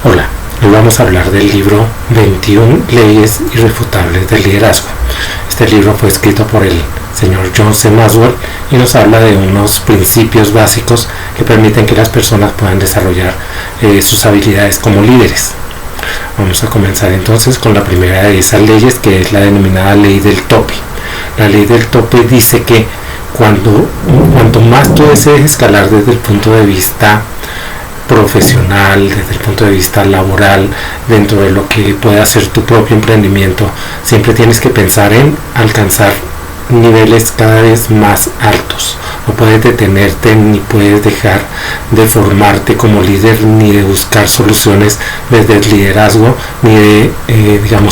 Hola, hoy vamos a hablar del libro 21 leyes irrefutables del liderazgo. Este libro fue escrito por el señor John C. Maxwell y nos habla de unos principios básicos que permiten que las personas puedan desarrollar sus habilidades como líderes. Vamos a comenzar entonces con la primera de esas leyes, que es la denominada ley del tope. La ley del tope dice que cuanto más tú desees escalar desde el punto de vista profesional, desde el punto de vista laboral, dentro de lo que pueda ser tu propio emprendimiento, siempre tienes que pensar en alcanzar niveles cada vez más altos. No puedes detenerte ni puedes dejar de formarte como líder, ni de buscar soluciones desde el liderazgo, ni de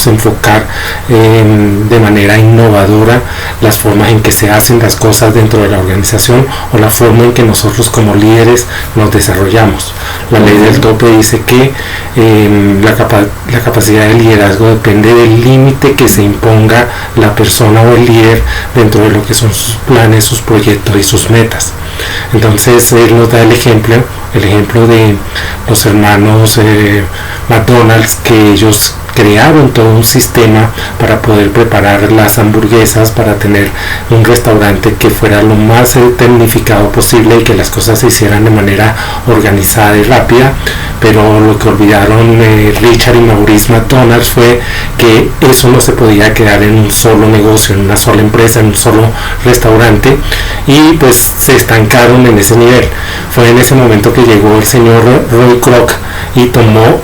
enfocar de manera innovadora las formas en que se hacen las cosas dentro de la organización o la forma en que nosotros como líderes nos desarrollamos. La ley del tope dice que la capacidad de liderazgo depende del límite que se imponga la persona o el líder dentro de lo que son sus planes, sus proyectos y sus metas. Entonces él nos da el ejemplo de los hermanos McDonald's, que ellos crearon todo un sistema para poder preparar las hamburguesas, para tener un restaurante que fuera lo más tecnificado posible y que las cosas se hicieran de manera organizada y rápida. Pero lo que olvidaron Richard y Maurice McDonald's fue que eso no se podía quedar en un solo negocio, en una sola empresa, en un solo restaurante, y pues se estancaron en ese nivel. Fue en ese momento que llegó el señor Roy Kroc y tomó,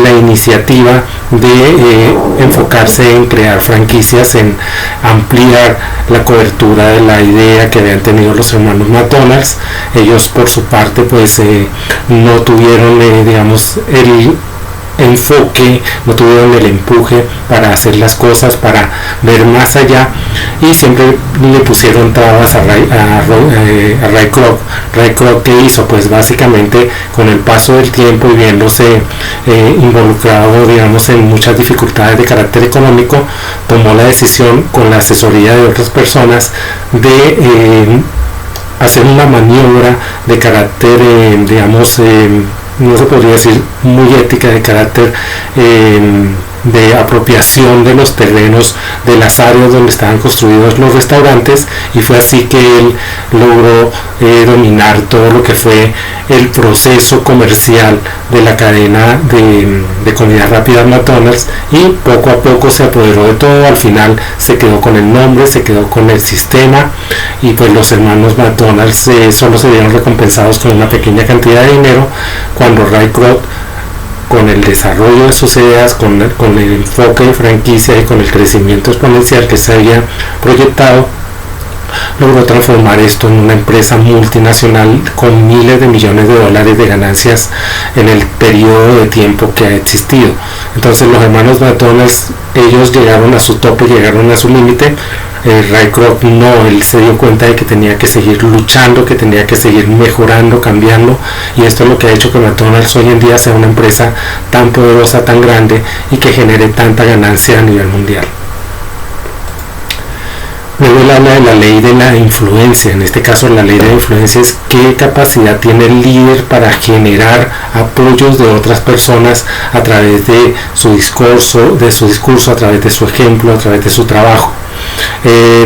la iniciativa de enfocarse en crear franquicias, en ampliar la cobertura de la idea que habían tenido los hermanos McDonald's. Ellos por su parte pues no tuvieron el enfoque, no tuvieron el empuje para hacer las cosas, para ver más allá, y siempre le pusieron trabas a Ray Kroc. Ray Kroc, ¿qué hizo? Pues básicamente con el paso del tiempo y viéndose involucrado en muchas dificultades de carácter económico, tomó la decisión, con la asesoría de otras personas, de hacer una maniobra de carácter no se podría decir muy ética, de carácter de apropiación de los terrenos de las áreas donde estaban construidos los restaurantes, y fue así que él logró dominar todo lo que fue el proceso comercial de la cadena de comida rápida McDonald's, y poco a poco se apoderó de todo. Al final se quedó con el nombre, se quedó con el sistema, y pues los hermanos McDonald's solo se vieron recompensados con una pequeña cantidad de dinero, cuando Ray Kroc, con el desarrollo de sus ideas, con el enfoque de franquicia y con el crecimiento exponencial que se había proyectado, logró transformar esto en una empresa multinacional con miles de millones de dólares de ganancias en el periodo de tiempo que ha existido. Entonces los hermanos McDonald's, ellos llegaron a su tope, llegaron a su límite. Ray Kroc no, él se dio cuenta de que tenía que seguir luchando, que tenía que seguir mejorando, cambiando, y esto es lo que ha hecho que McDonald's hoy en día sea una empresa tan poderosa, tan grande, y que genere tanta ganancia a nivel mundial. Luego él habla de la ley de la influencia. En este caso, la ley de la influencia es qué capacidad tiene el líder para generar apoyos de otras personas a través de su discurso, a través de su ejemplo, a través de su trabajo.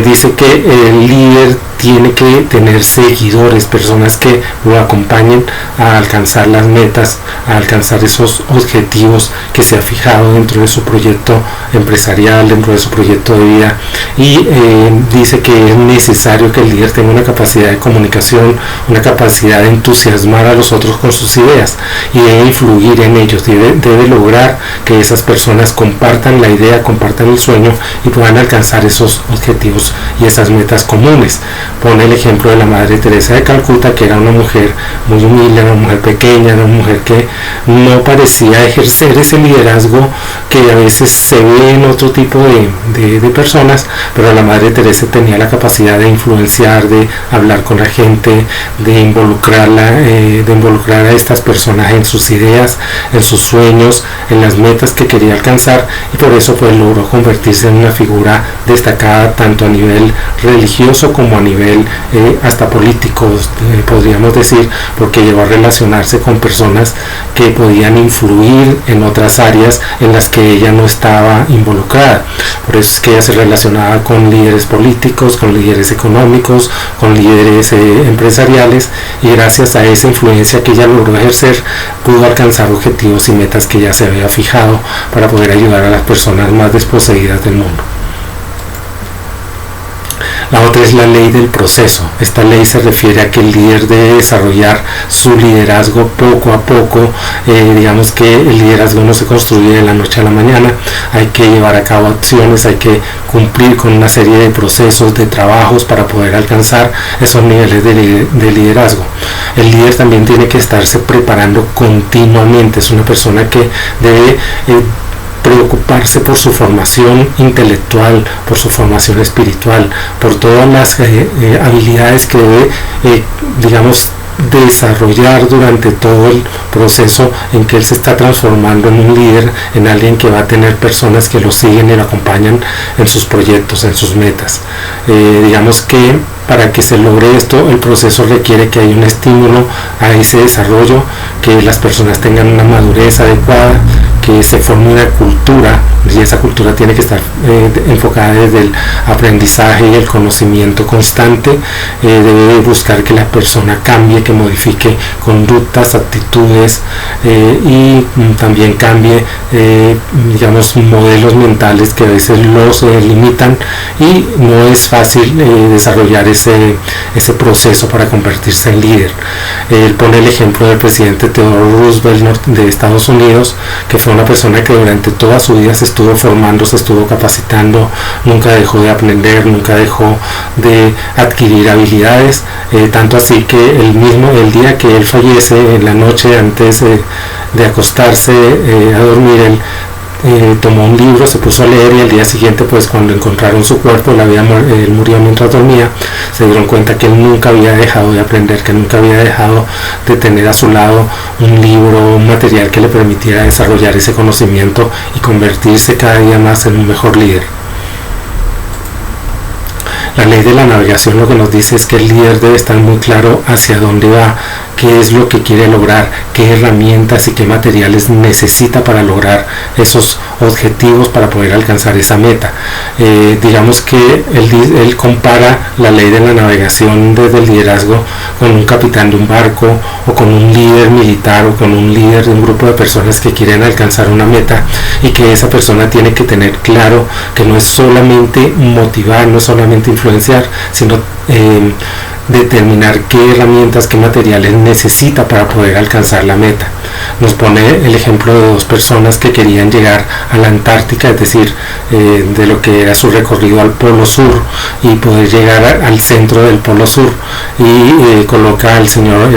Dice que el líder tiene que tener seguidores, personas que lo acompañen a alcanzar las metas, a alcanzar esos objetivos que se ha fijado dentro de su proyecto empresarial, dentro de su proyecto de vida. Y dice que es necesario que el líder tenga una capacidad de comunicación, una capacidad de entusiasmar a los otros con sus ideas, y debe influir en ellos, debe lograr que esas personas compartan la idea, compartan el sueño y puedan alcanzar esos objetivos y esas metas comunes. Pone el ejemplo de la Madre Teresa de Calcuta, que era una mujer muy humilde, una mujer pequeña, una mujer que no parecía ejercer ese liderazgo que a veces se ve en otro tipo de personas, pero la Madre Teresa tenía la capacidad de influenciar, de hablar con la gente, de involucrar a estas personas en sus ideas, en sus sueños, en las metas que quería alcanzar, y por eso pues logró convertirse en una figura destacada enfocada tanto a nivel religioso como a nivel hasta político, podríamos decir, porque llegó a relacionarse con personas que podían influir en otras áreas en las que ella no estaba involucrada. Por eso es que ella se relacionaba con líderes políticos, con líderes económicos, con líderes empresariales, y gracias a esa influencia que ella logró ejercer pudo alcanzar objetivos y metas que ya se había fijado para poder ayudar a las personas más desposeídas del mundo. La otra es la ley del proceso. Esta ley se refiere a que el líder debe desarrollar su liderazgo poco a poco. Digamos que el liderazgo no se construye de la noche a la mañana, hay que llevar a cabo acciones, hay que cumplir con una serie de procesos, de trabajos para poder alcanzar esos niveles de liderazgo. El líder también tiene que estarse preparando continuamente, es una persona que debe preocuparse por su formación intelectual, por su formación espiritual, por todas las habilidades que debe, digamos, desarrollar durante todo el proceso en que él se está transformando en un líder, en alguien que va a tener personas que lo siguen y lo acompañan en sus proyectos, en sus metas. Digamos que para que se logre esto, el proceso requiere que haya un estímulo a ese desarrollo, que las personas tengan una madurez adecuada, que se forme una cultura, y esa cultura tiene que estar enfocada desde el aprendizaje y el conocimiento constante. Debe buscar que la persona cambie, que modifique conductas, actitudes, y también cambie, digamos, modelos mentales que a veces los limitan, y no es fácil desarrollar ese proceso para convertirse en líder. Él pone el ejemplo del presidente Theodore Roosevelt de Estados Unidos, que fue una persona que durante toda su vida se estuvo formando, se estuvo capacitando, nunca dejó de aprender, nunca dejó de adquirir habilidades, tanto así que el día que él fallece, en la noche antes de acostarse a dormir, él tomó un libro, se puso a leer, y al día siguiente, pues cuando encontraron su cuerpo, él murió mientras dormía, se dieron cuenta que él nunca había dejado de aprender, que nunca había dejado de tener a su lado un libro, un material que le permitiera desarrollar ese conocimiento y convertirse cada día más en un mejor líder. La ley de la navegación lo que nos dice es que el líder debe estar muy claro hacia dónde va, qué es lo que quiere lograr, qué herramientas y qué materiales necesita para lograr esos objetivos, para poder alcanzar esa meta. Digamos que él compara la ley de la navegación desde el liderazgo con un capitán de un barco, o con un líder militar, o con un líder de un grupo de personas que quieren alcanzar una meta, y que esa persona tiene que tener claro que no es solamente motivar, no es solamente influenciar, sino determinar qué herramientas, qué materiales necesita para poder alcanzar la meta. Nos pone el ejemplo de dos personas que querían llegar a la Antártica, es decir, de lo que era su recorrido al Polo Sur, y poder llegar al centro del Polo Sur, y coloca al señor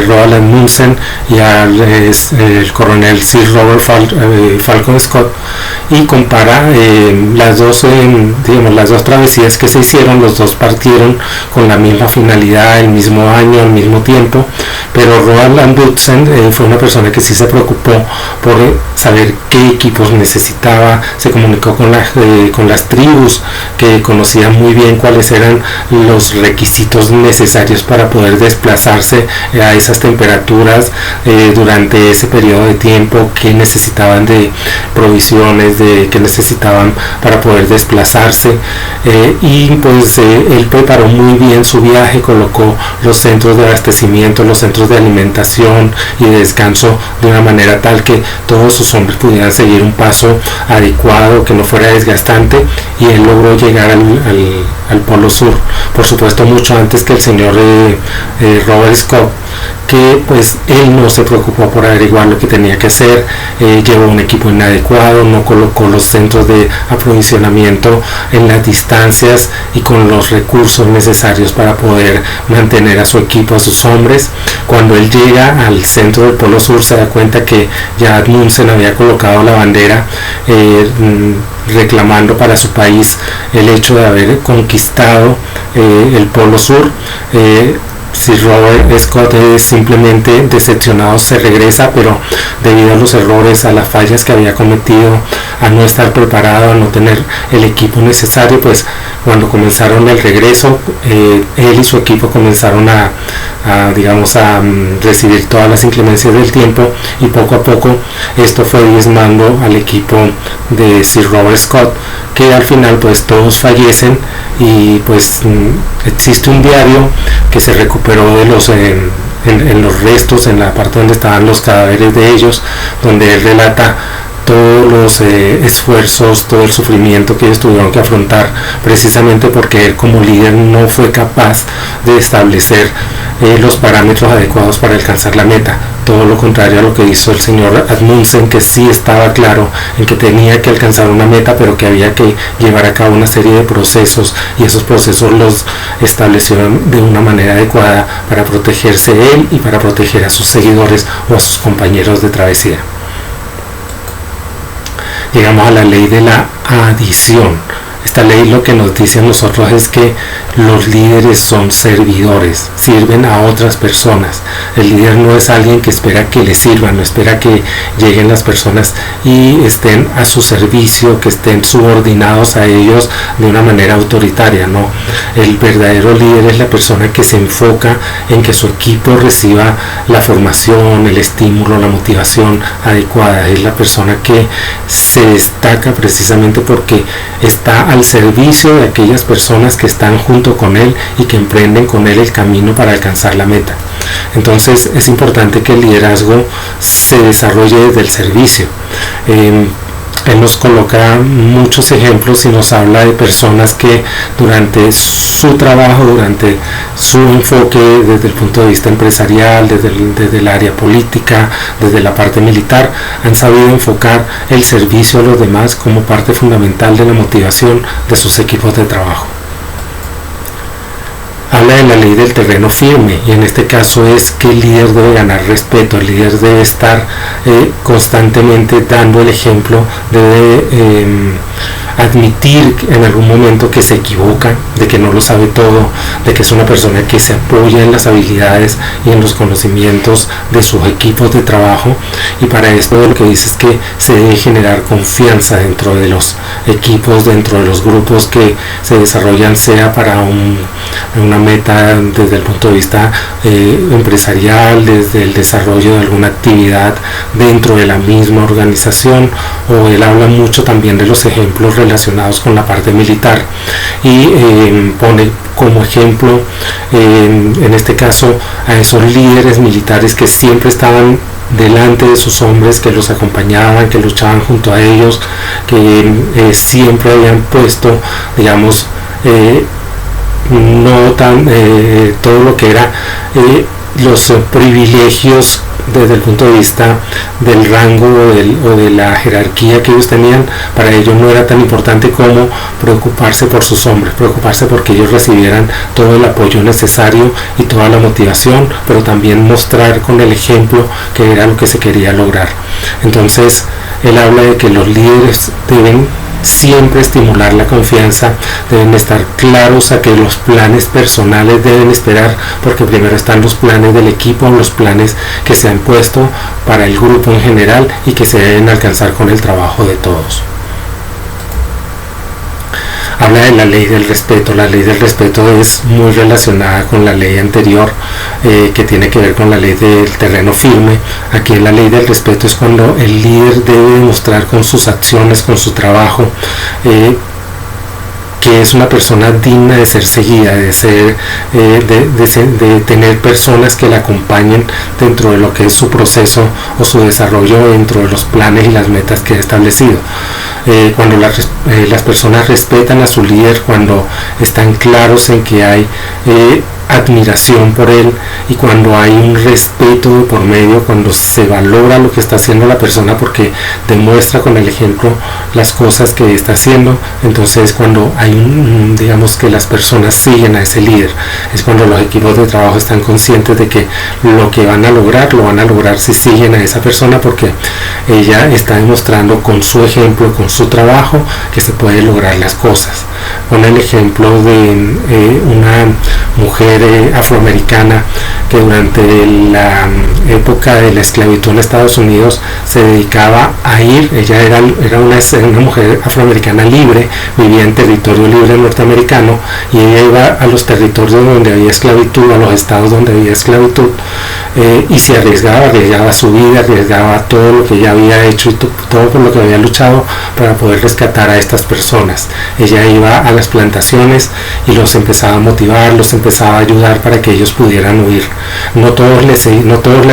Roald Amundsen y al el coronel Sir Robert Falcon Scott, y compara las dos travesías que se hicieron. Los dos partieron con la misma finalidad, el mismo año, al mismo tiempo, pero Roald Amundsen fue una persona que sí se preocupó por saber qué equipos necesitaba, se comunicó con las tribus, que conocían muy bien cuáles eran los requisitos necesarios para poder desplazarse a esas temperaturas durante ese periodo de tiempo, que necesitaban de provisiones, que necesitaban para poder desplazarse, y pues él preparó muy bien su viaje, colocó los centros de abastecimiento, los centros de alimentación y de descanso de una manera tal que todos sus hombres pudieran seguir un paso adecuado, que no fuera desgastante, y él logró llegar al Polo Sur, por supuesto mucho antes que el señor Robert Scott, que pues él no se preocupó por averiguar lo que tenía que hacer, llevó un equipo inadecuado, no colocó los centros de aprovisionamiento en las distancias y con los recursos necesarios para poder mantener a su equipo, a sus hombres. Cuando él llega al centro del Polo Sur, se da cuenta que ya Amundsen había colocado la bandera reclamando para su país el hecho de haber conquistado el Polo Sur. Sir Robert Scott simplemente decepcionado se regresa, pero debido a los errores, a las fallas que había cometido, a no estar preparado, a no tener el equipo necesario, pues Cuando comenzaron el regreso, él y su equipo comenzaron a recibir todas las inclemencias del tiempo, y poco a poco esto fue diezmando al equipo de Sir Robert Scott, que al final pues todos fallecen, y pues existe un diario que se recuperó de los en los restos, en la parte donde estaban los cadáveres de ellos, donde él relata todos los esfuerzos, todo el sufrimiento que ellos tuvieron que afrontar, precisamente porque él como líder no fue capaz de establecer los parámetros adecuados para alcanzar la meta. Todo lo contrario a lo que hizo el señor Amundsen, que sí estaba claro en que tenía que alcanzar una meta, pero que había que llevar a cabo una serie de procesos, y esos procesos los estableció de una manera adecuada para protegerse él y para proteger a sus seguidores o a sus compañeros de travesía. Llegamos a la ley de la adición. Esta ley lo que nos dice a nosotros es que los líderes son servidores, sirven a otras personas. El líder no es alguien que espera que le sirvan, no espera que lleguen las personas y estén a su servicio, que estén subordinados a ellos de una manera autoritaria, no. El verdadero líder es la persona que se enfoca en que su equipo reciba la formación, el estímulo, la motivación adecuada. Es la persona que se destaca precisamente porque está al servicio de aquellas personas que están junto con él y que emprenden con él el camino para alcanzar la meta. Entonces es importante que el liderazgo se desarrolle desde el servicio. Él nos coloca muchos ejemplos y nos habla de personas que durante su trabajo, durante su enfoque desde el punto de vista empresarial, desde el área política, desde la parte militar, han sabido enfocar el servicio a los demás como parte fundamental de la motivación de sus equipos de trabajo. Habla de la ley del terreno firme, y en este caso es que el líder debe ganar respeto, el líder debe estar constantemente dando el ejemplo, debe admitir en algún momento que se equivoca, de que no lo sabe todo, de que es una persona que se apoya en las habilidades y en los conocimientos de sus equipos de trabajo, y para esto lo que dice es que se debe generar confianza dentro de los equipos, dentro de los grupos que se desarrollan, sea para una meta desde el punto de vista empresarial, desde el desarrollo de alguna actividad dentro de la misma organización, o él habla mucho también de los ejemplos relacionados con la parte militar, y pone como ejemplo en este caso a esos líderes militares que siempre estaban delante de sus hombres, que los acompañaban, que luchaban junto a ellos, que siempre habían puesto, digamos, no tan todo lo que era los privilegios desde el punto de vista del rango o de la jerarquía que ellos tenían. Para ellos no era tan importante como preocuparse por sus hombres, preocuparse porque ellos recibieran todo el apoyo necesario y toda la motivación, pero también mostrar con el ejemplo que era lo que se quería lograr. Entonces él habla de que los líderes deben siempre estimular la confianza, deben estar claros a que los planes personales deben esperar, porque primero están los planes del equipo, los planes que se han puesto para el grupo en general y que se deben alcanzar con el trabajo de todos. Habla de la ley del respeto. La ley del respeto es muy relacionada con la ley anterior, que tiene que ver con la ley del terreno firme. Aquí en la ley del respeto es cuando el líder debe demostrar con sus acciones, con su trabajo, que es una persona digna de ser seguida, de tener personas que la acompañen dentro de lo que es su proceso o su desarrollo dentro de los planes y las metas que ha establecido. Cuando las personas respetan a su líder, cuando están claros en que hay admiración por él, y cuando hay un respeto por medio, cuando se valora lo que está haciendo la persona porque demuestra con el ejemplo las cosas que está haciendo, entonces cuando hay digamos que las personas siguen a ese líder, es cuando los equipos de trabajo están conscientes de que lo que van a lograr, lo van a lograr si siguen a esa persona, porque ella está demostrando con su ejemplo, con su trabajo, que se puede lograr las cosas. Pone el ejemplo de una mujer afroamericana que durante la época de la esclavitud en Estados Unidos se dedicaba a ir, ella era una mujer afroamericana libre, vivía en territorio libre norteamericano, y ella iba a los territorios donde había esclavitud, a los estados donde había esclavitud, y se arriesgaba su vida, arriesgaba todo lo que ella había hecho y todo por lo que había luchado para poder rescatar a estas personas. Ella iba a las plantaciones y los empezaba a motivar, los empezaba a ayudar para que ellos pudieran huir. No todos la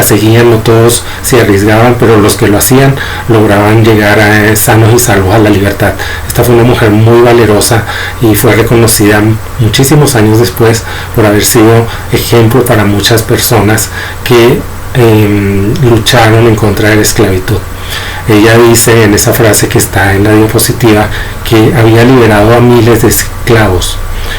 seguían, no todos se arriesgaban, pero los que lo hacían lograban llegar sanos y salvos a la libertad. Esta fue una mujer muy valerosa y fue reconocida muchísimos años después por haber sido ejemplo para muchas personas que lucharon en contra de la esclavitud. Ella dice en esa frase que está en la diapositiva que había liberado a miles de esclavos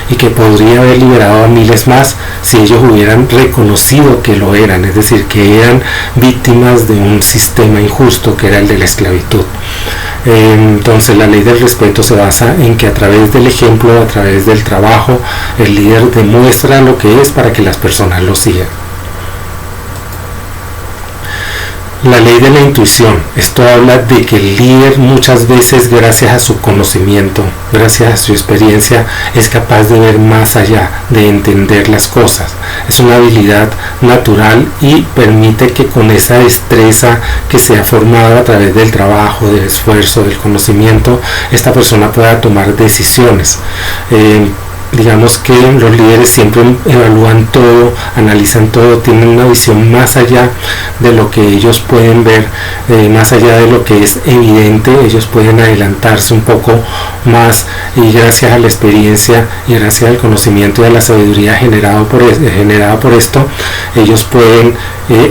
y que podría haber liberado a miles más si ellos hubieran reconocido que lo eran, es decir, que eran víctimas de un sistema injusto que era el de la esclavitud. Entonces la ley del respeto se basa en que a través del ejemplo, a través del trabajo, el líder demuestra lo que es para que las personas lo sigan. La ley de la intuición. Esto habla de que el líder muchas veces, gracias a su conocimiento, gracias a su experiencia, es capaz de ver más allá, de entender las cosas. Es una habilidad natural y permite que con esa destreza que se ha formado a través del trabajo, del esfuerzo, del conocimiento, esta persona pueda tomar decisiones. Digamos que los líderes siempre evalúan todo, analizan todo, tienen una visión más allá de lo que ellos pueden ver, más allá de lo que es evidente. Ellos pueden adelantarse un poco más, y gracias a la experiencia y gracias al conocimiento y a la sabiduría generada por esto, ellos pueden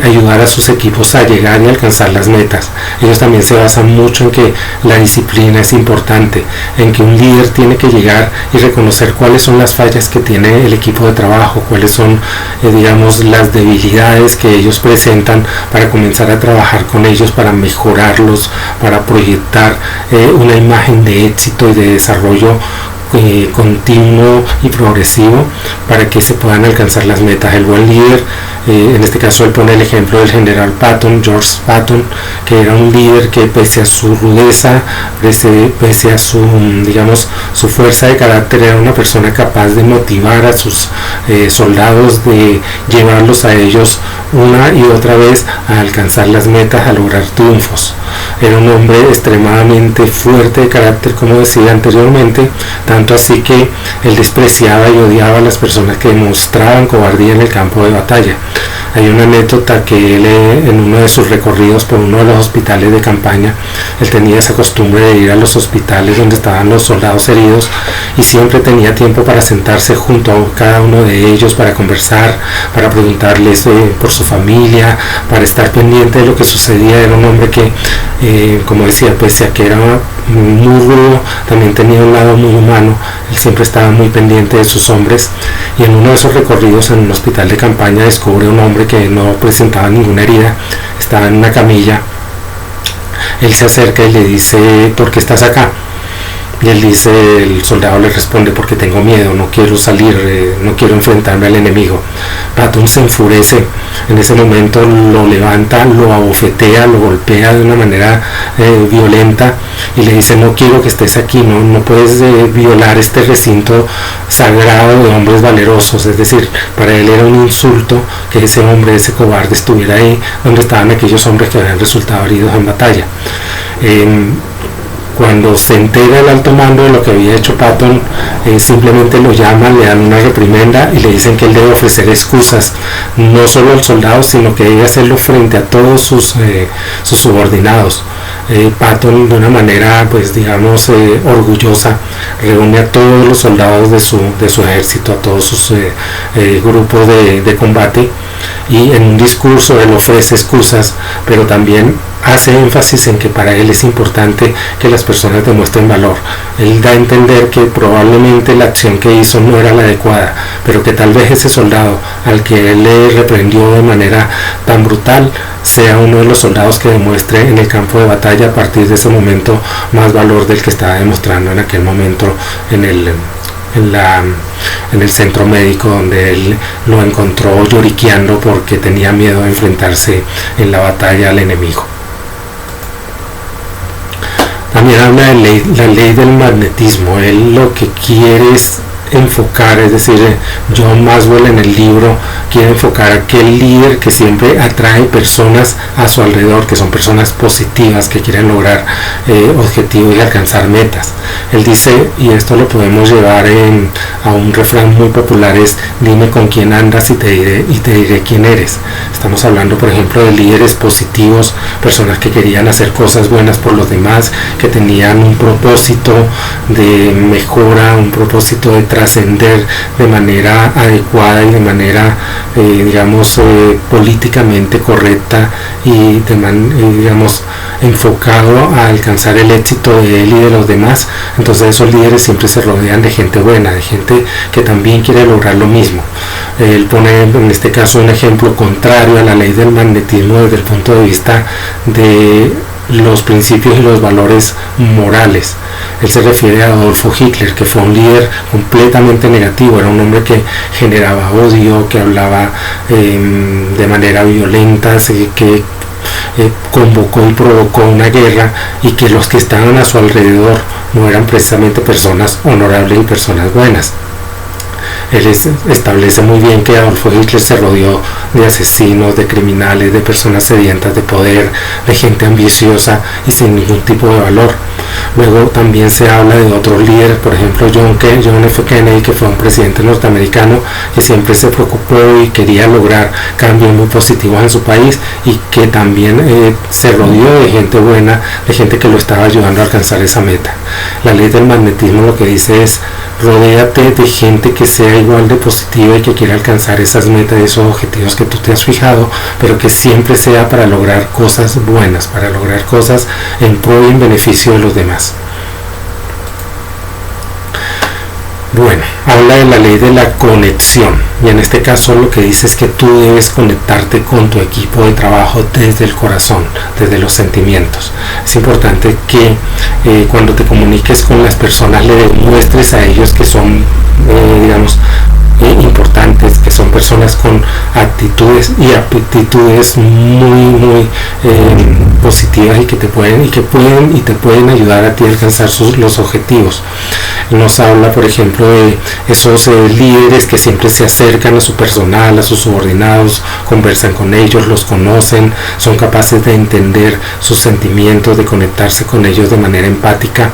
ayudar a sus equipos a llegar y alcanzar las metas. Ellos también se basan mucho en que la disciplina es importante, en que un líder tiene que llegar y reconocer cuáles son las fallas que tiene el equipo de trabajo, cuáles son digamos las debilidades que ellos presentan, para comenzar a trabajar con ellos, para mejorarlos, para proyectar una imagen de éxito y de desarrollo continuo y progresivo para que se puedan alcanzar las metas. El buen líder, en este caso él pone el ejemplo del general Patton, George Patton, que era un líder que pese a su rudeza, pese a su, digamos, su fuerza de carácter, era una persona capaz de motivar a sus soldados, de llevarlos a ellos una y otra vez a alcanzar las metas, a lograr triunfos. Era un hombre extremadamente fuerte de carácter, como decía anteriormente, tanto así que él despreciaba y odiaba a las personas que demostraban cobardía en el campo de batalla. Hay una anécdota que él, en uno de sus recorridos por uno de los hospitales de campaña, él tenía esa costumbre de ir a los hospitales donde estaban los soldados heridos, y siempre tenía tiempo para sentarse junto a cada uno de ellos, para conversar, para preguntarles por su familia, para estar pendiente de lo que sucedía. Era un hombre que, como decía, pese a que era muy rudo, también tenía un lado muy humano. Él siempre estaba muy pendiente de sus hombres, y en uno de esos recorridos en un hospital de campaña descubre un hombre que no presentaba ninguna herida, estaba en una camilla. Él se acerca y le dice: ¿por qué estás acá? Y él dice, el soldado le responde: porque tengo miedo, no quiero salir, no quiero enfrentarme al enemigo. Patton se enfurece, en ese momento lo levanta, lo abofetea, lo golpea de una manera violenta, y le dice: no quiero que estés aquí, no puedes violar este recinto sagrado de hombres valerosos. Es decir, para él era un insulto que ese hombre, ese cobarde, estuviera ahí donde estaban aquellos hombres que habían resultado heridos en batalla. Cuando se entera el alto mando de lo que había hecho Patton, simplemente lo llaman, le dan una reprimenda y le dicen que él debe ofrecer excusas, no solo al soldado, sino que debe hacerlo frente a todos sus subordinados. Patton, de una manera, pues digamos, orgullosa, reúne a todos los soldados de su ejército, a todos sus grupos de combate, y en un discurso él ofrece excusas, pero también hace énfasis en que para él es importante que las personas demuestren valor. Él da a entender que probablemente la acción que hizo no era la adecuada, pero que tal vez ese soldado al que él le reprendió de manera tan brutal sea uno de los soldados que demuestre en el campo de batalla a partir de ese momento más valor del que estaba demostrando en aquel momento en el centro médico, donde él lo encontró lloriqueando porque tenía miedo de enfrentarse en la batalla al enemigo. También habla de la ley del magnetismo. Él lo que quiere es enfocar, es decir, John Maxwell en el libro quiere enfocar a aquel líder que siempre atrae personas a su alrededor, que son personas positivas, que quieren lograr objetivos y alcanzar metas. Él dice, y esto lo podemos llevar a un refrán muy popular, es: dime con quién andas y te diré quién eres. Estamos hablando, por ejemplo, de líderes positivos, personas que querían hacer cosas buenas por los demás, que tenían un propósito de mejora, un propósito de trascender de manera adecuada y de manera políticamente correcta y digamos enfocado a alcanzar el éxito de él y de los demás. Entonces esos líderes siempre se rodean de gente buena, de gente que también quiere lograr lo mismo. Él pone en este caso un ejemplo contrario a la ley del magnetismo desde el punto de vista de los principios y los valores morales. Él se refiere a Adolfo Hitler, que fue un líder completamente negativo, era un hombre que generaba odio, que hablaba de manera violenta, que convocó y provocó una guerra, y que los que estaban a su alrededor no eran precisamente personas honorables y personas buenas. Él establece muy bien que Adolfo Hitler se rodeó de asesinos, de criminales, de personas sedientas de poder, de gente ambiciosa y sin ningún tipo de valor. Luego también se habla de otros líderes, por ejemplo John F. Kennedy, que fue un presidente norteamericano que siempre se preocupó y quería lograr cambios muy positivos en su país, y que también se rodeó de gente buena, de gente que lo estaba ayudando a alcanzar esa meta. La ley del magnetismo lo que dice es: rodéate de gente que sea igual de positiva y que quiera alcanzar esas metas y esos objetivos que tú te has fijado, pero que siempre sea para lograr cosas buenas, para lograr cosas en pro y en beneficio de los demás. Bueno, habla de la ley de la conexión, y en este caso lo que dice es que tú debes conectarte con tu equipo de trabajo desde el corazón, desde los sentimientos. Es importante que cuando te comuniques con las personas le demuestres a ellos que son importantes, que son personas con actitudes y aptitudes muy positivas y que te pueden ayudar a ti a alcanzar los objetivos. Nos habla, por ejemplo, de esos líderes que siempre se acercan a su personal, a sus subordinados, conversan con ellos, los conocen, son capaces de entender sus sentimientos, de conectarse con ellos de manera empática.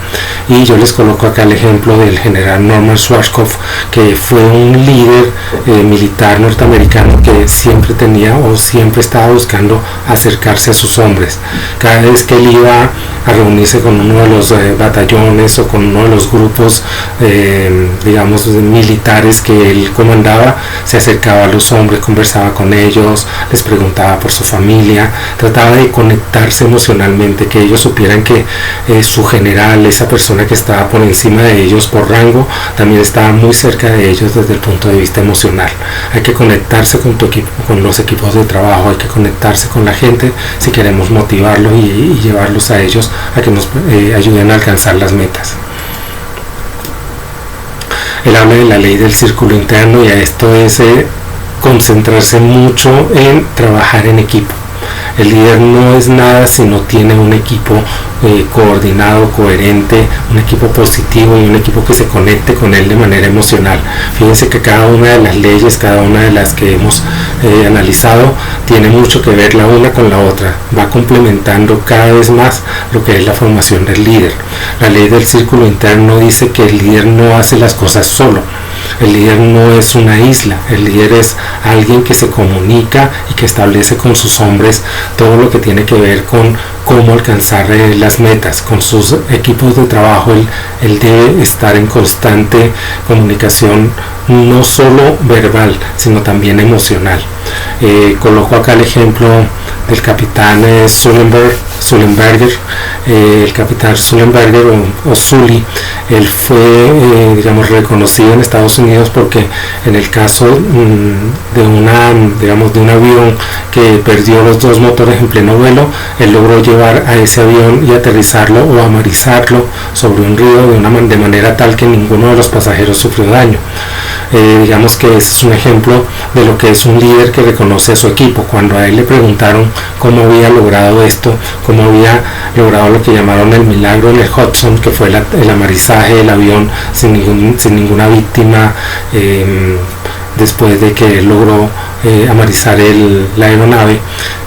Y yo les coloco acá el ejemplo del general Norman Schwarzkopf, que fue un líder militar norteamericano que siempre estaba buscando acercarse a sus hombres. Cada vez que él iba a reunirse con uno de los batallones o con uno de los grupos militares que él comandaba, se acercaba a los hombres, conversaba con ellos, les preguntaba por su familia, trataba de conectarse emocionalmente, que ellos supieran que su general, esa persona que estaba por encima de ellos por rango, también estaba muy cerca de ellos desde el punto de vista emocional. Hay que conectarse con tu equipo, con los equipos de trabajo, hay que conectarse con la gente si queremos motivarlos y llevarlos a ellos a que nos ayuden a alcanzar las metas. Él habla de la ley del círculo interno, y a esto es concentrarse mucho en trabajar en equipo. El líder no es nada si no tiene un equipo coordinado, coherente, un equipo positivo y un equipo que se conecte con él de manera emocional. Fíjense que cada una de las leyes, cada una de las que hemos analizado, tiene mucho que ver la una con la otra, va complementando cada vez más lo que es la formación del líder. La ley del círculo interno dice que el líder no hace las cosas solo. El líder no es una isla, el líder es alguien que se comunica y que establece con sus hombres todo lo que tiene que ver con cómo alcanzar las metas. Con sus equipos de trabajo él debe estar en constante comunicación, no solo verbal, sino también emocional. Coloco acá el ejemplo del capitán Sullenberger. El capitán Sullenberger o Sully, él fue digamos reconocido en Estados Unidos porque en el caso de un avión que perdió los dos motores en pleno vuelo, él logró llevar a ese avión y aterrizarlo o amarizarlo sobre un río de manera tal que ninguno de los pasajeros sufrió daño. Digamos que ese es un ejemplo de lo que es un líder que reconoce a su equipo. Cuando a él le preguntaron cómo había logrado esto, cómo había logrado lo que llamaron el milagro en el Hudson, que fue el amarizaje del avión sin ninguna víctima, después de que él logró amarizar la aeronave,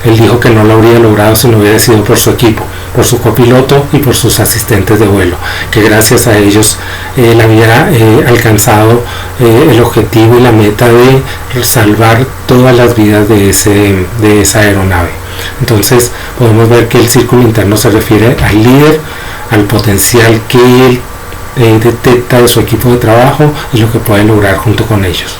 él dijo que no lo habría logrado si no hubiera sido por su equipo, por su copiloto y por sus asistentes de vuelo, que gracias a ellos él había alcanzado el objetivo y la meta de salvar todas las vidas de esa aeronave. Entonces podemos ver que el círculo interno se refiere al líder, al potencial que él detecta de su equipo de trabajo y lo que puede lograr junto con ellos.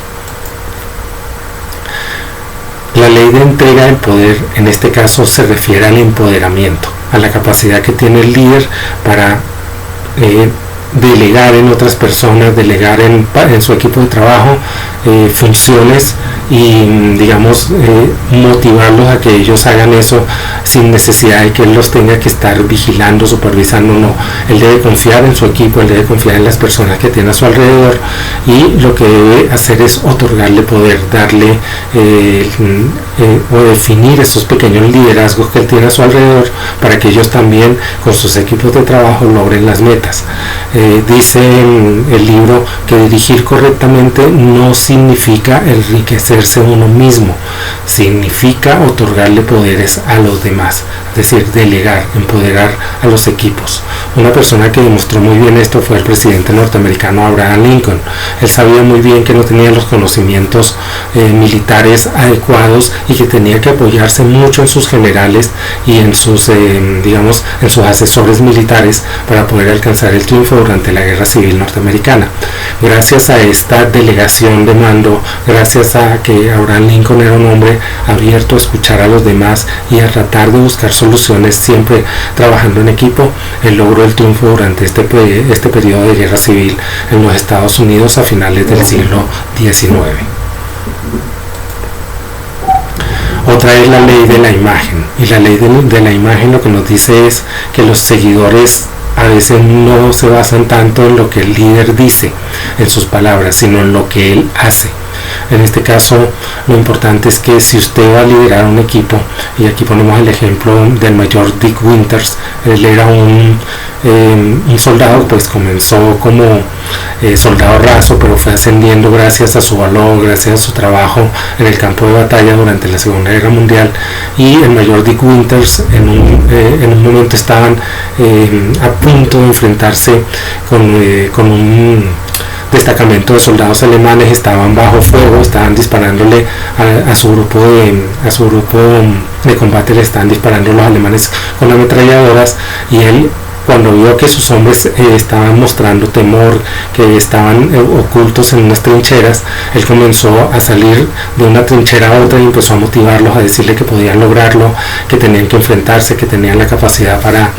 La ley de entrega del poder en este caso se refiere al empoderamiento, a la capacidad que tiene el líder para delegar en otras personas, delegar en su equipo de trabajo funciones y digamos motivarlos a que ellos hagan eso sin necesidad de que él los tenga que estar vigilando, supervisando. No, él debe confiar en su equipo, él debe confiar en las personas que tiene a su alrededor y lo que debe hacer es otorgarle poder, darle o definir esos pequeños liderazgos que él tiene a su alrededor para que ellos también con sus equipos de trabajo logren las metas. Dice en el libro que dirigir correctamente no significa enriquecerse uno mismo, significa otorgarle poderes a los demás, es decir, delegar, empoderar a los equipos. Una persona que demostró muy bien esto fue el presidente norteamericano Abraham Lincoln. Él sabía muy bien que no tenía los conocimientos militares adecuados y que tenía que apoyarse mucho en sus generales y en sus asesores militares para poder alcanzar el triunfo durante la Guerra Civil norteamericana. Gracias a esta delegación de mando, gracias a que Abraham Lincoln era un hombre abierto a escuchar a los demás y a tratar de buscar soluciones, siempre trabajando en equipo, él logró el triunfo durante este periodo de guerra civil en los Estados Unidos a finales del siglo XIX. Otra es la ley de la imagen, y la ley de la imagen lo que nos dice es que los seguidores a veces no se basan tanto en lo que el líder dice, en sus palabras, sino en lo que él hace. En este caso, lo importante es que si usted va a liderar un equipo, y aquí ponemos el ejemplo del mayor Dick Winters, él era un soldado, pues comenzó como soldado raso, pero fue ascendiendo gracias a su valor, gracias a su trabajo en el campo de batalla durante la Segunda Guerra Mundial. Y el mayor Dick Winters en un momento estaban a punto de enfrentarse con un destacamento de soldados alemanes, estaban bajo fuego, estaban disparándole a su grupo de combate, le estaban disparando los alemanes con ametralladoras, y él, cuando vio que sus hombres estaban mostrando temor, que estaban ocultos en unas trincheras, él comenzó a salir de una trinchera a otra y empezó a motivarlos, a decirle que podían lograrlo, que tenían que enfrentarse, que tenían la capacidad para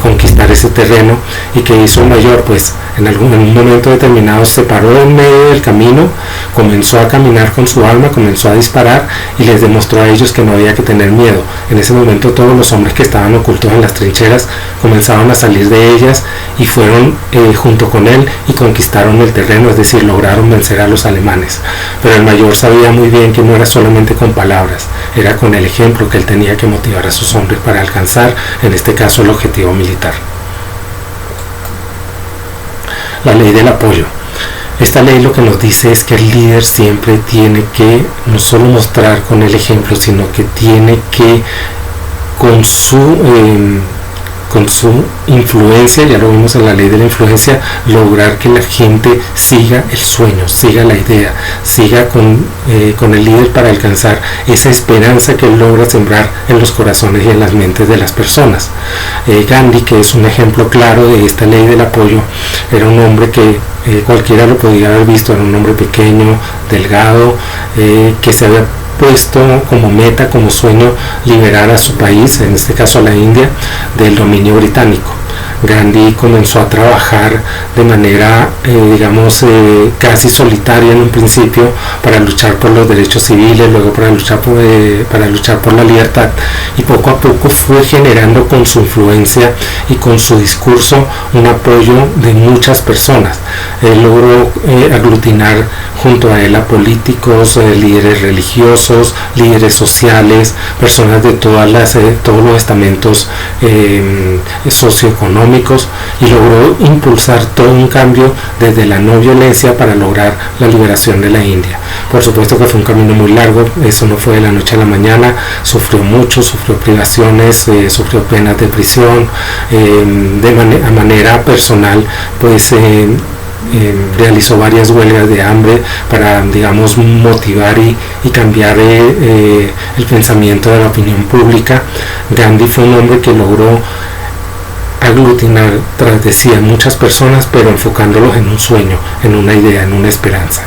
conquistar ese terreno. Y que hizo el mayor, pues en un momento determinado se paró en medio del camino, comenzó a caminar con su arma, comenzó a disparar y les demostró a ellos que no había que tener miedo. En ese momento todos los hombres que estaban ocultos en las trincheras comenzaron a salir de ellas y fueron junto con él y conquistaron el terreno, es decir, lograron vencer a los alemanes. Pero el mayor sabía muy bien que no era solamente con palabras, era con el ejemplo que él tenía que motivar a sus hombres para alcanzar, en este caso, el objetivo militar. La ley del apoyo. Esta ley lo que nos dice es que el líder siempre tiene que no solo mostrar con el ejemplo, sino que tiene que con su con su influencia, ya lo vimos en la ley de la influencia, lograr que la gente siga el sueño, siga la idea, siga con el líder para alcanzar esa esperanza que él logra sembrar en los corazones y en las mentes de las personas. Gandhi, que es un ejemplo claro de esta ley del apoyo, era un hombre que cualquiera lo podía haber visto, era un hombre pequeño, delgado, que se había puesto como meta, como sueño, liberar a su país, en este caso a la India, del dominio británico. Gandhi comenzó a trabajar de manera, casi solitaria en un principio para luchar por los derechos civiles, luego para luchar por la libertad, y poco a poco fue generando con su influencia y con su discurso un apoyo de muchas personas. Él logró aglutinar junto a él a políticos, líderes religiosos, líderes sociales, personas de todos los estamentos socioeconómicos, y logró impulsar todo un cambio desde la no violencia para lograr la liberación de la India. Por supuesto que fue un camino muy largo, eso no fue de la noche a la mañana, sufrió mucho, sufrió privaciones, sufrió penas de prisión, a manera personal pues realizó varias huelgas de hambre para, motivar y cambiar el pensamiento de la opinión pública. Gandhi fue un hombre que logró aglutinar tras de sí a muchas personas, pero enfocándolos en un sueño, en una idea, en una esperanza.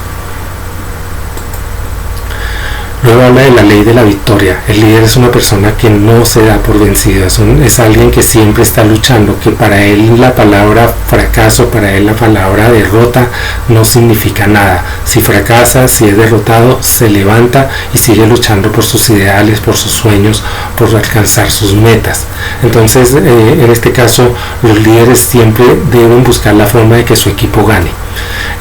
Luego habla de la ley de la victoria. El líder es una persona que no se da por vencido, es alguien que siempre está luchando, que para él la palabra fracaso, para él la palabra derrota no significa nada. Si fracasa, si es derrotado, se levanta y sigue luchando por sus ideales, por sus sueños, por alcanzar sus metas. Entonces, en este caso, los líderes siempre deben buscar la forma de que su equipo gane.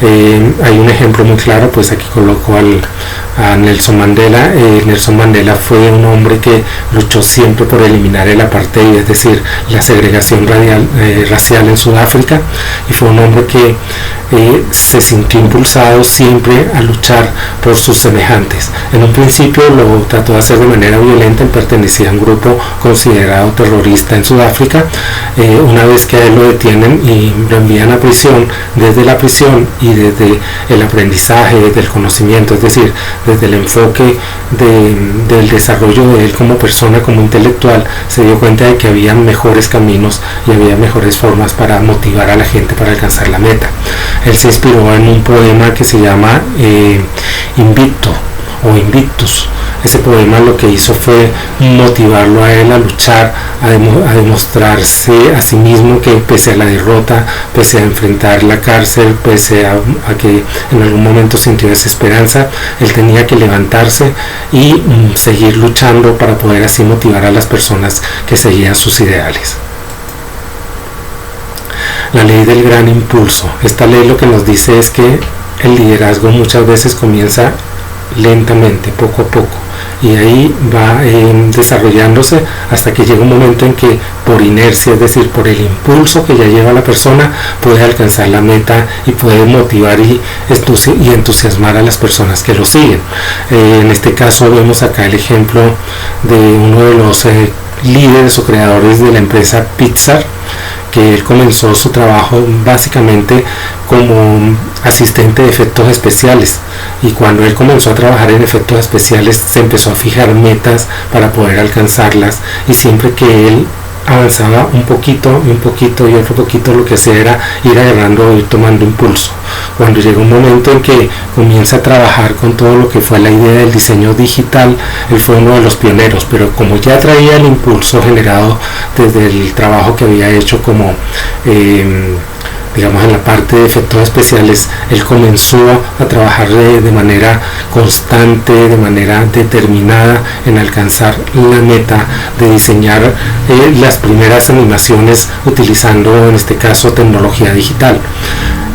Hay un ejemplo muy claro, pues aquí coloco a Nelson Mandela. Nelson Mandela fue un hombre que luchó siempre por eliminar el apartheid, es decir, la segregación racial en Sudáfrica, y fue un hombre que se sintió impulsado siempre a luchar por sus semejantes. En un principio lo trató de hacer de manera violenta, él pertenecía a un grupo considerado terrorista en Sudáfrica. Una vez que a él lo detienen y lo envían a prisión, desde la prisión y desde el aprendizaje, desde el conocimiento, es decir, desde el enfoque del desarrollo de él como persona, como intelectual, se dio cuenta de que había mejores caminos y había mejores formas para motivar a la gente para alcanzar la meta. Él se inspiró en un poema que se llama Invicto o Invictus. Ese poema lo que hizo fue motivarlo a él a luchar, a demostrarse a sí mismo que pese a la derrota, pese a enfrentar la cárcel, pese a que en algún momento sintió desesperanza, él tenía que levantarse y seguir luchando para poder así motivar a las personas que seguían sus ideales. La ley del gran impulso. Esta ley lo que nos dice es que el liderazgo muchas veces comienza lentamente, poco a poco, y ahí va desarrollándose hasta que llega un momento en que por inercia, es decir, por el impulso que ya lleva la persona, puede alcanzar la meta y puede motivar y entusiasmar a las personas que lo siguen. En este caso vemos acá el ejemplo de uno de los líderes o creadores de la empresa Pixar, que él comenzó su trabajo básicamente como asistente de efectos especiales, y cuando él comenzó a trabajar en efectos especiales se empezó a fijar metas para poder alcanzarlas, y siempre que él avanzaba un poquito y otro poquito, lo que hacía era ir agarrando, ir tomando impulso. Cuando llega un momento en que comienza a trabajar con todo lo que fue la idea del diseño digital, él fue uno de los pioneros, pero como ya traía el impulso generado desde el trabajo que había hecho como en la parte de efectos especiales, él comenzó a trabajar de manera constante, de manera determinada en alcanzar la meta de diseñar las primeras animaciones utilizando, en este caso, tecnología digital.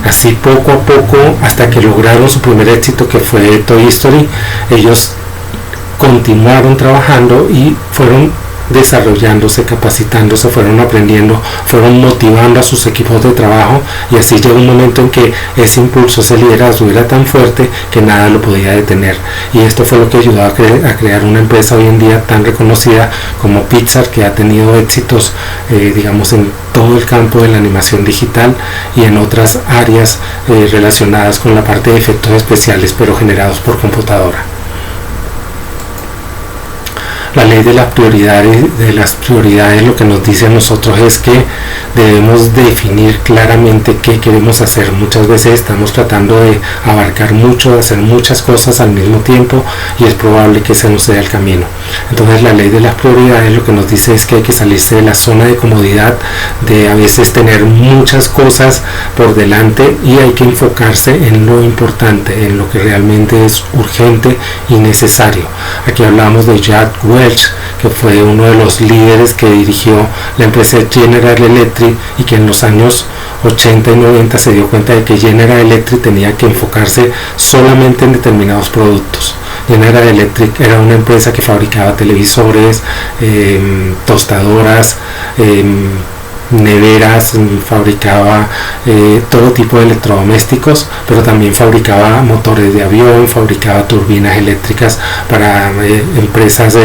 Así poco a poco, hasta que lograron su primer éxito, que fue Toy Story, ellos continuaron trabajando y fueron desarrollándose, capacitándose, fueron aprendiendo, fueron motivando a sus equipos de trabajo, y así llegó un momento en que ese impulso, ese liderazgo era tan fuerte que nada lo podía detener, y esto fue lo que ayudó a crear una empresa hoy en día tan reconocida como Pixar, que ha tenido éxitos digamos en todo el campo de la animación digital y en otras áreas relacionadas con la parte de efectos especiales, pero generados por computadora. La ley de las prioridades lo que nos dice a nosotros es que debemos definir claramente qué queremos hacer. Muchas veces estamos tratando de abarcar mucho, de hacer muchas cosas al mismo tiempo, y es probable que se nos sea el camino. Entonces la ley de las prioridades lo que nos dice es que hay que salirse de la zona de comodidad, de a veces tener muchas cosas por delante, y hay que enfocarse en lo importante, en lo que realmente es urgente y necesario. Aquí hablamos de Jack Welch, que fue uno de los líderes que dirigió la empresa General Electric, y que en los años 80 y 90 se dio cuenta de que General Electric tenía que enfocarse solamente en determinados productos. General Electric era una empresa que fabricaba televisores, tostadoras, neveras, fabricaba todo tipo de electrodomésticos, pero también fabricaba motores de avión, fabricaba turbinas eléctricas para empresas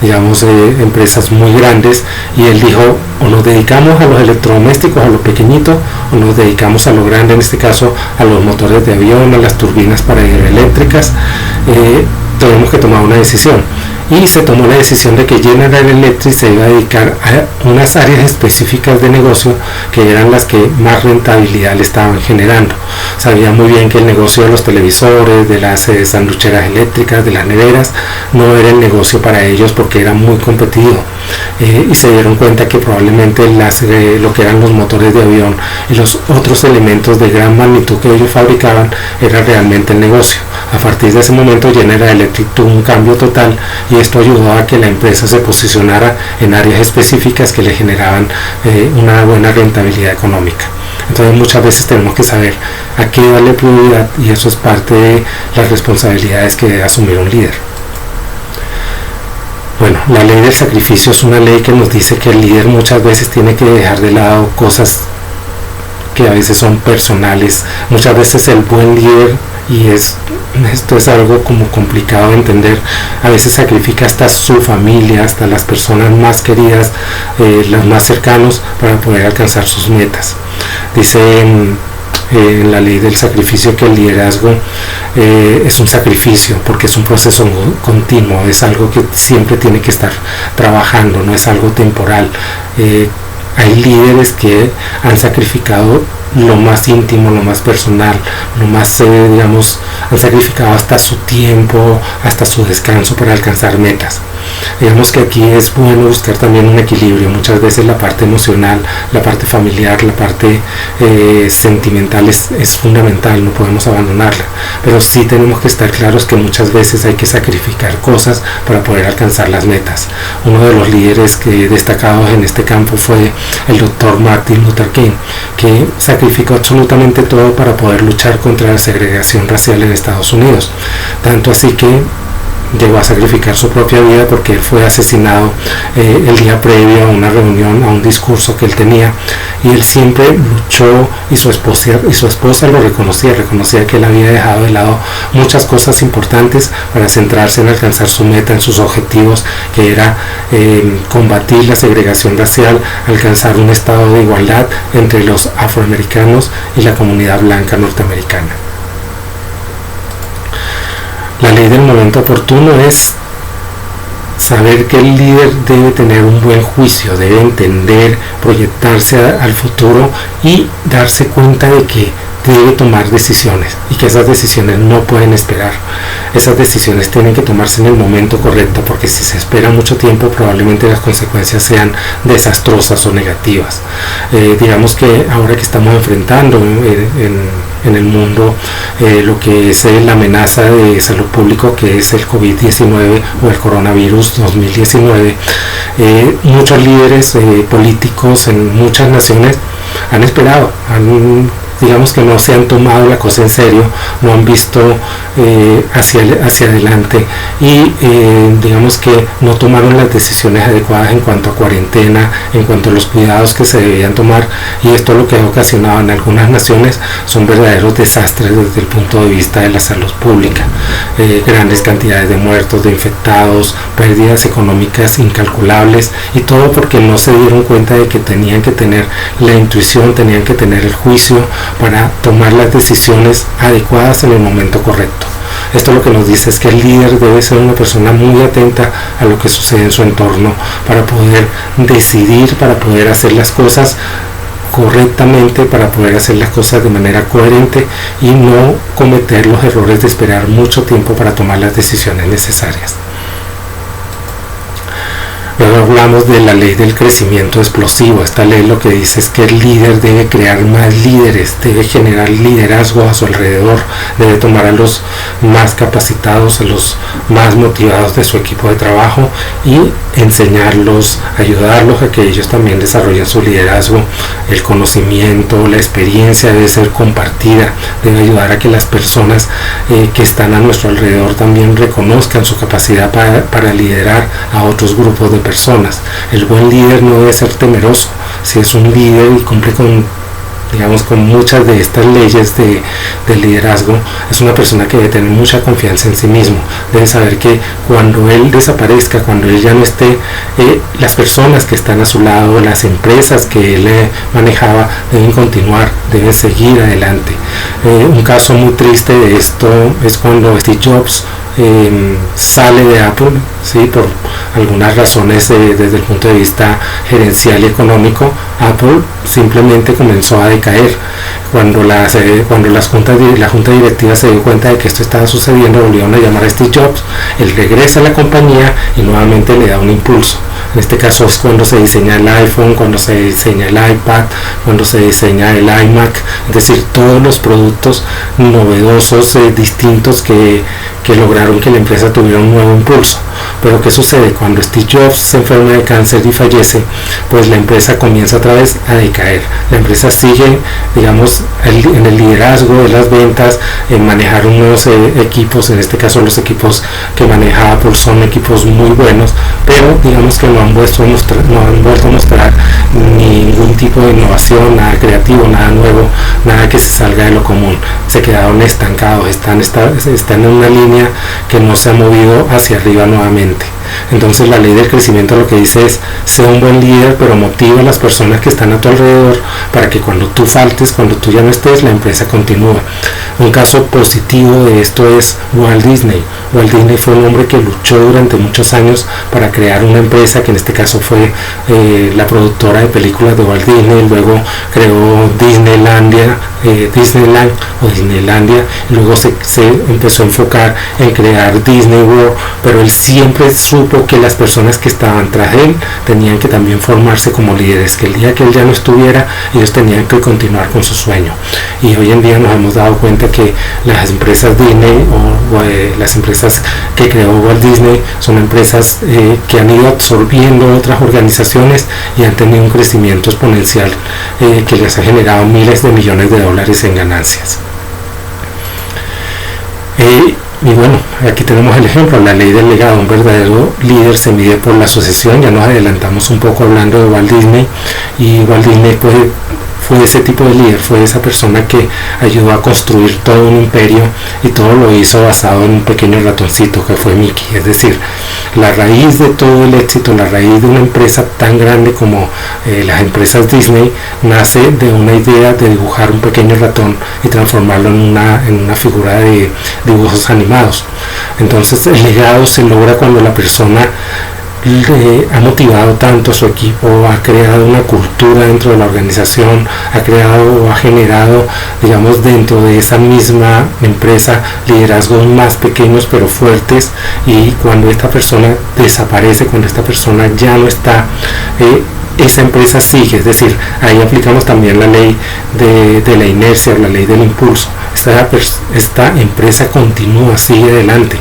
empresas muy grandes, y él dijo: o nos dedicamos a los electrodomésticos, a lo pequeñito, o nos dedicamos a lo grande, en este caso a los motores de avión, a las turbinas para hidroeléctricas. Tenemos que tomar una decisión, y se tomó la decisión de que General Electric se iba a dedicar a unas áreas específicas de negocio que eran las que más rentabilidad le estaban generando. Sabía muy bien que el negocio de los televisores, de las sanducheras eléctricas, de las neveras, no era el negocio para ellos porque era muy competitivo, y se dieron cuenta que probablemente lo que eran los motores de avión y los otros elementos de gran magnitud que ellos fabricaban era realmente el negocio. A partir de ese momento General Electric tuvo un cambio total, y esto ayudó a que la empresa se posicionara en áreas específicas que le generaban una buena rentabilidad económica. Entonces muchas veces tenemos que saber a qué darle prioridad, y eso es parte de las responsabilidades que debe asumir un líder. Bueno, la ley del sacrificio es una ley que nos dice que el líder muchas veces tiene que dejar de lado cosas que a veces son personales. Muchas veces el buen líder, y esto es algo como complicado de entender, a veces sacrifica hasta su familia, hasta las personas más queridas, los más cercanos, para poder alcanzar sus metas. Dice en la ley del sacrificio que el liderazgo es un sacrificio, porque es un proceso continuo, es algo que siempre tiene que estar trabajando, no es algo temporal. Hay líderes que han sacrificado lo más íntimo, lo más personal, lo más, han sacrificado hasta su tiempo, hasta su descanso para alcanzar metas. Digamos que aquí es bueno buscar también un equilibrio. Muchas veces la parte emocional, la parte familiar, la parte sentimental es fundamental, no podemos abandonarla, pero sí tenemos que estar claros que muchas veces hay que sacrificar cosas para poder alcanzar las metas. Uno de los líderes destacados en este campo fue el doctor Martin Luther King, que sacrificó absolutamente todo para poder luchar contra la segregación racial en Estados Unidos, tanto así que llegó a sacrificar su propia vida porque él fue asesinado el día previo a una reunión, a un discurso que él tenía, y él siempre luchó, y su esposa lo reconocía que él había dejado de lado muchas cosas importantes para centrarse en alcanzar su meta, en sus objetivos, que era combatir la segregación racial, alcanzar un estado de igualdad entre los afroamericanos y la comunidad blanca norteamericana. La ley del momento oportuno es saber que el líder debe tener un buen juicio, debe entender, proyectarse al futuro y darse cuenta de que debe tomar decisiones, y que esas decisiones no pueden esperar. Esas decisiones tienen que tomarse en el momento correcto, porque si se espera mucho tiempo probablemente las consecuencias sean desastrosas o negativas. Digamos que ahora que estamos enfrentando en el mundo lo que es la amenaza de salud pública, que es el COVID-19 o el coronavirus 2019, muchos líderes políticos en muchas naciones han esperado, digamos que no se han tomado la cosa en serio, no han visto hacia adelante y digamos que no tomaron las decisiones adecuadas en cuanto a cuarentena, en cuanto a los cuidados que se debían tomar, y esto lo que ha ocasionado en algunas naciones son verdaderos desastres desde el punto de vista de la salud pública, grandes cantidades de muertos, de infectados, pérdidas económicas incalculables, y todo porque no se dieron cuenta de que tenían que tener la intuición, tenían que tener el juicio para tomar las decisiones adecuadas en el momento correcto. Esto lo que nos dice es que el líder debe ser una persona muy atenta a lo que sucede en su entorno para poder decidir, para poder hacer las cosas correctamente, para poder hacer las cosas de manera coherente y no cometer los errores de esperar mucho tiempo para tomar las decisiones necesarias. Luego hablamos de la ley del crecimiento explosivo. Esta ley lo que dice es que el líder debe crear más líderes, debe generar liderazgo a su alrededor, debe tomar a los más capacitados, a los más motivados de su equipo de trabajo y enseñarlos, ayudarlos a que ellos también desarrollen su liderazgo. El conocimiento, la experiencia debe ser compartida, debe ayudar a que las personas que están a nuestro alrededor también reconozcan su capacidad para liderar a otros grupos de personas. El buen líder no debe ser temeroso. Si es un líder y cumple con muchas de estas leyes del liderazgo, es una persona que debe tener mucha confianza en sí mismo, debe saber que cuando él desaparezca, cuando él ya no esté, las personas que están a su lado, las empresas que él manejaba, deben continuar, deben seguir adelante. Un caso muy triste de esto es cuando Steve Jobs sale de Apple, ¿sí? Por algunas razones desde el punto de vista gerencial y económico. Apple simplemente comenzó a decaer. Cuando la junta directiva se dio cuenta de que esto estaba sucediendo, volvieron a llamar a Steve Jobs, él regresa a la compañía y nuevamente le da un impulso. En este caso es cuando se diseña el iPhone, cuando se diseña el iPad, cuando se diseña el iMac, es decir, todos los productos novedosos, distintos que lograron que la empresa tuviera un nuevo impulso. Pero ¿qué sucede? Cuando Steve Jobs se enferma de cáncer y fallece, pues la empresa comienza otra vez a decaer. La empresa sigue, digamos, en el liderazgo de las ventas, en manejar unos equipos, en este caso los equipos que maneja Apple son equipos muy buenos, pero digamos que no han vuelto a mostrar ningún tipo de innovación, nada creativo, nada nuevo, nada que se salga de lo común. Se quedaron estancados, están en una línea que no se ha movido hacia arriba nuevamente. Entonces la ley del crecimiento lo que dice es: sé un buen líder, pero motiva a las personas que están a tu alrededor para que cuando tú faltes, cuando tú ya no estés, la empresa continúe. Un caso positivo de esto es Walt Disney. Walt Disney fue un hombre que luchó durante muchos años para crear una empresa que en este caso fue la productora de películas de Walt Disney. Luego creó Disneyland, y luego se empezó a enfocar en crear Disney World, pero él siempre supo que las personas que estaban tras él tenían que también formarse como líderes, que el día que él ya no estuviera, ellos tenían que continuar con su sueño. Y hoy en día nos hemos dado cuenta que las empresas Disney o las empresas que creó Walt Disney son empresas que han ido absorbiendo otras organizaciones y han tenido un crecimiento exponencial que les ha generado miles de millones de dólares en ganancias. Y bueno, aquí tenemos el ejemplo, la ley del legado. Un verdadero líder se mide por la sucesión. Ya nos adelantamos un poco hablando de Walt Disney, y Walt Disney fue ese tipo de líder, fue esa persona que ayudó a construir todo un imperio, y todo lo hizo basado en un pequeño ratoncito que fue Mickey. Es decir, la raíz de todo el éxito, la raíz de una empresa tan grande como las empresas Disney, nace de una idea de dibujar un pequeño ratón y transformarlo en una figura de dibujos animados. Entonces el legado se logra cuando la persona ha motivado tanto a su equipo, ha creado una cultura dentro de la organización, ha generado, digamos, dentro de esa misma empresa liderazgos más pequeños pero fuertes, y cuando esta persona desaparece, cuando esta persona ya no está, esa empresa sigue. Es decir, ahí aplicamos también la ley de la inercia, la ley del impulso. esta empresa continúa, sigue adelante.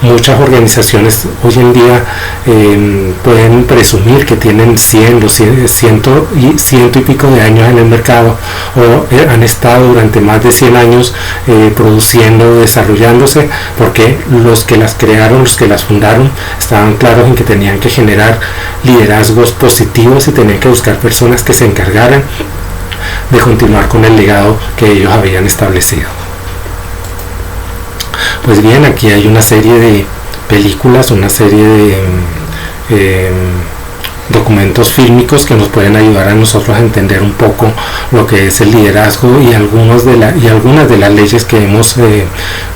Muchas organizaciones hoy en día pueden presumir que tienen 100 y pico de años en el mercado, o han estado durante más de 100 años produciendo, desarrollándose, porque los que las crearon, los que las fundaron, estaban claros en que tenían que generar liderazgos positivos y tenían que buscar personas que se encargaran de continuar con el legado que ellos habían establecido. Pues bien, aquí hay una serie de películas, una serie de documentos fílmicos que nos pueden ayudar a nosotros a entender un poco lo que es el liderazgo y algunas de las leyes que hemos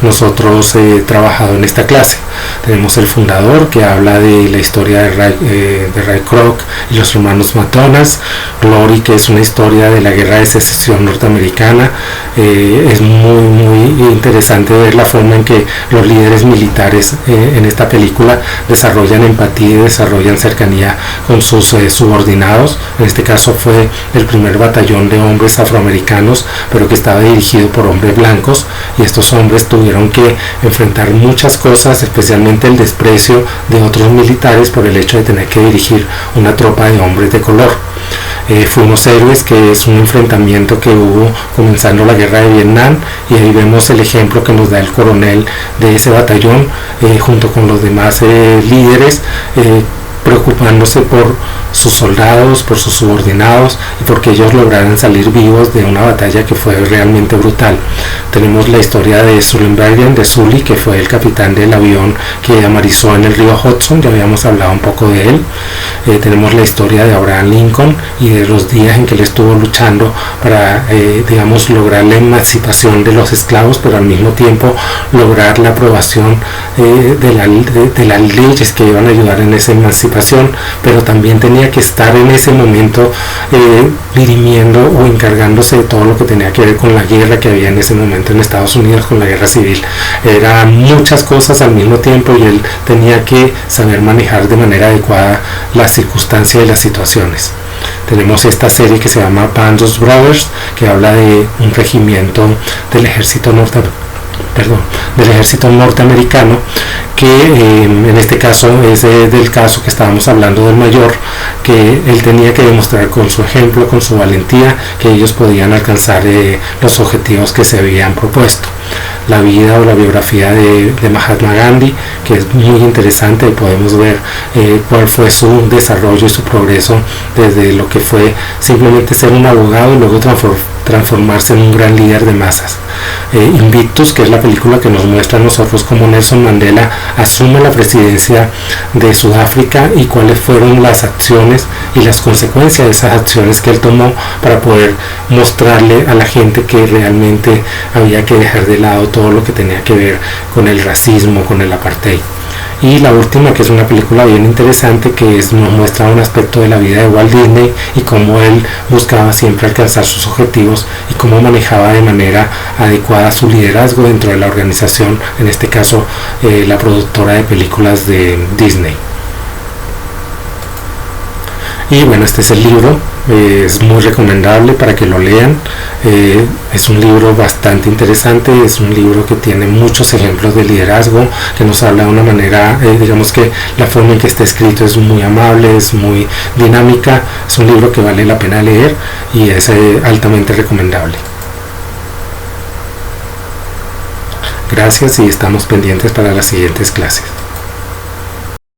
nosotros trabajado en esta clase. Tenemos El Fundador, que habla de la historia de Ray Kroc y los hermanos Matonas. Glory, que es una historia de la guerra de secesión norteamericana. Es muy interesante ver la forma en que los líderes militares en esta película desarrollan empatía y desarrollan cercanía con sus subordinados. En este caso fue el primer batallón de hombres afroamericanos, pero que estaba dirigido por hombres blancos, y estos hombres tuvieron que enfrentar muchas cosas, especialmente el desprecio de otros militares por el hecho de tener que dirigir una tropa de hombres de color. Fuimos Héroes, que es un enfrentamiento que hubo comenzando la guerra de Vietnam, y ahí vemos el ejemplo que nos da el coronel de ese batallón junto con los demás líderes, preocupándose por sus soldados, por sus subordinados y porque ellos lograran salir vivos de una batalla que fue realmente brutal. Tenemos la historia de Sullenberger, de Sully, que fue el capitán del avión que amarizó en el río Hudson, ya habíamos hablado un poco de él. Tenemos la historia de Abraham Lincoln y de los días en que él estuvo luchando para, lograr la emancipación de los esclavos, pero al mismo tiempo lograr la aprobación de las leyes que iban a ayudar en esa emancipación, pero también tenía que estar en ese momento dirimiendo o encargándose de todo lo que tenía que ver con la guerra que había en ese momento en Estados Unidos, con la guerra civil. Eran muchas cosas al mismo tiempo y él tenía que saber manejar de manera adecuada las circunstancias y las situaciones. Tenemos esta serie que se llama Band of Brothers, que habla de un regimiento del ejército norteamericano, que en este caso es del caso que estábamos hablando del mayor, que él tenía que demostrar con su ejemplo, con su valentía, que ellos podían alcanzar los objetivos que se habían propuesto. La vida o la biografía de Mahatma Gandhi, que es muy interesante, y podemos ver cuál fue su desarrollo y su progreso desde lo que fue simplemente ser un abogado y luego transformarse en un gran líder de masas. Invictus, que es la película que nos muestra a nosotros cómo Nelson Mandela asume la presidencia de Sudáfrica y cuáles fueron las acciones y las consecuencias de esas acciones que él tomó para poder mostrarle a la gente que realmente había que dejar de lado todo lo que tenía que ver con el racismo, con el apartheid. Y la última, que es una película bien interesante, que nos muestra un aspecto de la vida de Walt Disney y cómo él buscaba siempre alcanzar sus objetivos y cómo manejaba de manera adecuada su liderazgo dentro de la organización, en este caso la productora de películas de Disney. Y bueno, este es el libro, es muy recomendable para que lo lean. Es un libro bastante interesante, es un libro que tiene muchos ejemplos de liderazgo, que nos habla de una manera, digamos que la forma en que está escrito es muy amable, es muy dinámica. Es un libro que vale la pena leer y es altamente recomendable. Gracias y estamos pendientes para las siguientes clases.